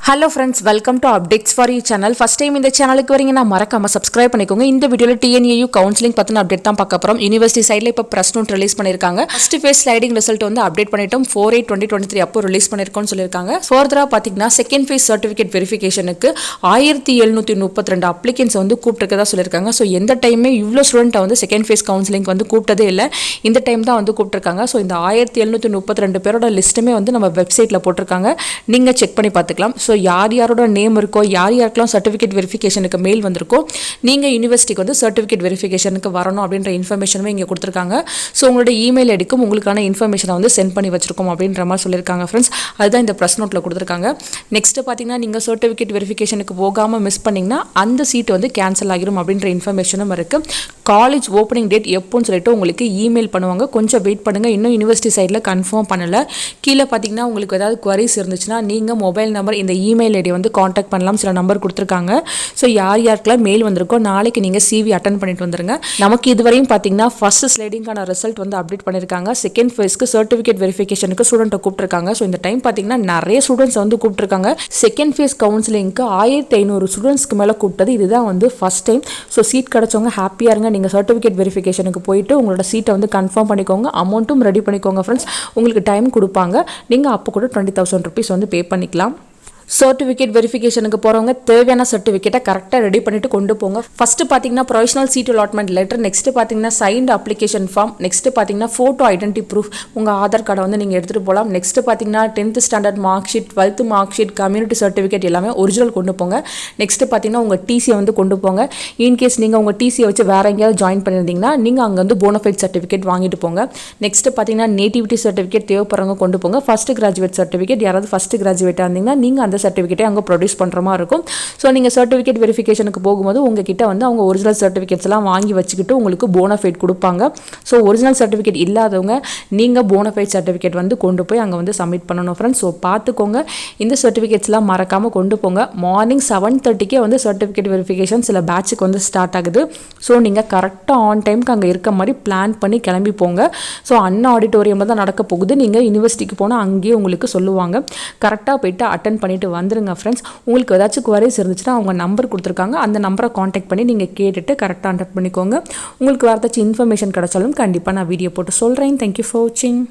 Hello friends, welcome to Updatesforu channel. First time இந்த சேனலுக்கு வரீங்கன்னா மறக்காம subscribe பண்ணிக்கோங்க. இந்த வீடியோல TNAU கவுன்சிலிங் பத்தின அப்டேட் தான் பார்க்க போறோம். யுனிவர்சிட்டி சைடுல இப்ப பிரஸ் நோட் ரிலீஸ் பண்ணிருக்காங்க. ஃபர்ஸ்ட் ஃபேஸ் ஸ்லைடிங் ரிசல்ட் வந்து அப்டேட் பண்ணிட்டோம். 4/8/2023 அப்போ ரிலீஸ் பண்ணிருக்கோம்னு சொல்லிருக்காங்க. ஃபர்தரா பாத்தீங்கன்னா செகண்ட் ஃபேஸ் சர்டிபிகேட் வெரிஃபிகேஷனுக்கு 1732 அப்ளிகன்ஸ் வந்து கூப்பிட்டுருக்கதா சொல்லிருக்காங்க. சோ எந்த டைமே இவ்ளோ ஸ்டூடெண்ட் வந்து செகண்ட் ஃபேஸ் கவுன்சிலிங் வந்து கூப்பிட்டதே இல்ல. இந்த டைம் தான் வந்து கூப்பிட்டுருக்காங்க. சோ இந்த 1732 பேரோட லிஸ்ட்டுமே வந்து நம்ம வெப்சைட்ல போட்டுருக்காங்க. நீங்க செக் பண்ணி பார்த்துக்கலாம். ஸோ யாரோட நேம் இருக்கோ யாருக்கெல்லாம் சர்டிஃபிகேட் வெரிஃபிகேஷனுக்கு மெயில் வந்திருக்கோ நீங்கள் யூனிவர்சிட்டிக்கு வந்து சர்டிஃபிகேட் வெரிஃபிகேஷனுக்கு வரணும் அப்படின்ற இன்ஃபர்மேஷனுமே இங்கே கொடுத்துருக்காங்க. ஸோ உங்களோட இமெயில் ஐடிக்கும் உங்களுக்கான இன்ஃபர்மேஷனை வந்து சென்ட் பண்ணி வச்சிருக்கோம் அப்படின்ற மாதிரி சொல்லியிருக்காங்க ஃப்ரெண்ட்ஸ். அதுதான் இந்த ப்ரெஸ் நோட்டில் கொடுத்துருக்காங்க. நெக்ஸ்ட் பார்த்தீங்கன்னா நீங்கள் சர்டிஃபிகேட் வெரிஃபிகேஷனுக்கு போகாமல் மிஸ் பண்ணிங்கன்னா அந்த சீட் வந்து கேன்சல் ஆகிரும் அப்படின்ற இன்ஃபர்மேஷனும் இருக்குது. காலேஜ் ஓப்பனிங் டேட் எப்போன்னு சொல்லிட்டு உங்களுக்கு இமெயில் பண்ணுவாங்க. கொஞ்சம் வெயிட் பண்ணுங்கள். இன்னும் யூனிவர்சிட்டி சைடில் கன்ஃபார்ம் பண்ணலை. கீழே பார்த்தீங்கன்னா உங்களுக்கு ஏதாவது குவரிஸ் இருந்துச்சுன்னா நீங்கள் மொபைல் நம்பர் இந்த இமெயில் ஐடி வந்து காண்டாக்ட் பண்ணலாம். சில நம்பர் கொடுத்துருக்காங்க. ஸோ யாருக்கெல்லாம் மெயில் வந்திருக்கோ நாளைக்கு நீங்கள் சிவி அட்டன் பண்ணிட்டு வந்துருங்க. நமக்கு இதுவரையும் பார்த்தீங்கன்னா ஃபர்ஸ்ட் ஸ்லைடிங்கான ரிசல்ட் வந்து அப்டேட் பண்ணியிருக்காங்க. செகண்ட் ஃபேஸ்க்கு சர்டிஃபிகேட் வெரிஃபிகேஷனுக்கு ஸ்டூடெண்ட்டை கூப்பிட்டுருக்காங்க. ஸோ இந்த டைம் பார்த்தீங்கன்னா நிறைய ஸ்டூடெண்ட்ஸ் வந்து கூப்பிட்டுருக்காங்க. செகண்ட் ஃபேஸ் கவுன்சிலிங்க்கு 1500 ஸ்டூடெண்ட்ஸ்க்கு மேலே கூப்பிட்டது இதுதான் வந்து ஃபர்ஸ்ட் டைம். ஸோ சீட் கிடச்சவங்க ஹாப்பியாக இருங்க. நீங்கள் சர்டிஃபிகேட் வெரிஃபிகேஷனுக்கு போயிட்டு உங்களோட சீட்டை வந்து கன்ஃபார்ம் பண்ணிக்கோங்க. அமௌண்ட்டும் ரெடி பண்ணிக்கோங்க ஃப்ரெண்ட்ஸ். உங்களுக்கு டைம் கொடுப்பாங்க. நீங்கள் அப்போ கூட 20,000 rupees வந்து பே பண்ணிக்கலாம். சர்டிஃபிகேட் வெரிஃபிகேஷனுக்கு போகிறவங்க தேவையான சர்டிஃபிகேட்டை கரெக்டாக ரெடி பண்ணிட்டு கொண்டு போங்க. ஃபர்ஸ்ட் பார்த்தீங்கன்னா provisional seat allotment letter, next பார்த்தீங்கன்னா சைன்ட் அப்ளிகேஷன் ஃபார்ம், நெக்ஸ்ட் பார்த்தீங்கன்னா ஃபோட்டோ ஐடென்டி ப்ரூஃப், உங்கள் ஆதார் கார்டை வந்து நீங்கள் எடுத்துகிட்டு போகலாம். நெக்ஸ்ட் பார்த்தீங்கன்னா 10th standard mark sheet, 12th mark sheet, community certificate எல்லாமே ஒரிஜினல் கொண்டு போங்க. நெக்ஸ்ட் பார்த்தீங்கன்னா உங்கள் டிசியை வந்து கொண்டு போங்க. இன்கேஸ் நீங்கள் உங்கள் டிசியை வச்சு வேறு எங்கேயாவது ஜாயின் பண்ணியிருந்தீங்கன்னா நீங்கள் அங்கே வந்து போனஃபைட் சர்டிஃபிகேட் வாங்கிட்டு போங்க. நெக்ஸ்ட் பார்த்தீங்கன்னா நேட்டிவிட்டி சர்டிஃபிகேட் தேவைப்படுறவங்க கொண்டு போங்க. ஃபர்ஸ்ட் கிராஜுவேட் சர்டிஃபிகேட், யாராவது ஃபர்ஸ்ட் கிராஜுவேட்டாக இருந்தீங்கன்னா நீங்கள் அந்த சர்டிஃபிகேட்டை அங்கே ப்ரொடியூஸ் பண்ணுற மாதிரி இருக்கும். ஸோ நீங்கள் சர்டிஃபிகேட் வெரிஃபிகேஷனுக்கு போகும்போது உங்ககிட்ட வந்து அவங்க ஒரிஜினல் சர்டிஃபிகேட்ஸ் எல்லாம் வாங்கி வச்சுக்கிட்டு உங்களுக்கு போனஃபைட் கொடுப்பாங்க. ஸோ ஒரிஜினல் சர்டிஃபிகேட் இல்லாதவங்க நீங்கள் போனஃபைட் சர்டிஃபிகேட் வந்து கொண்டு போய் அங்கே வந்து சப்மிட் பண்ணணும் ஃப்ரெண்ட்ஸ். ஸோ பார்த்துக்கோங்க. இந்த சர்டிஃபிகேட்ஸ்லாம் மறக்காமல் கொண்டு போங்க. மார்னிங் 7:30 வந்து சர்டிஃபிகேட் வெரிஃபிகேஷன் சில பேட்சுக்கு வந்து ஸ்டார்ட் ஆகுது. ஸோ நீங்கள் கரெக்டாக ஆன் டைமுக்கு அங்கே இருக்க மாதிரி பிளான் பண்ணி கிளம்பி போங்க. ஸோ அண்ணா ஆடிட்டோரியமில் தான் நடக்க போகுது. நீங்கள் யூனிவர்சிட்டிக்கு போனால் அங்கேயே உங்களுக்கு சொல்லுவாங்க. கரெக்டாக போயிட்டு அட்டன் பண்ணிட்டு வந்துருங்க ஃப்ரெண்ட்ஸ். உங்களுக்கு ஏதாச்சும் குவரிஸ் இருந்துச்சுன்னா அவங்க நம்பர் கொடுத்துருக்காங்க. அந்த நம்பரை காண்டாக்ட் பண்ணி நீங்கள் கேட்டுட்டு கரெக்டாக அட்டெண்ட் பண்ணிக்கோங்க. உங்களுக்கு வேறு ஏதாச்சும் இன்ஃபர்மேஷன் கிடைச்சாலும் கண்டிப்பாக நான் வீடியோ போட்டு சொல்கிறேன். தேங்க்யூ ஃபார் வாட்சிங்.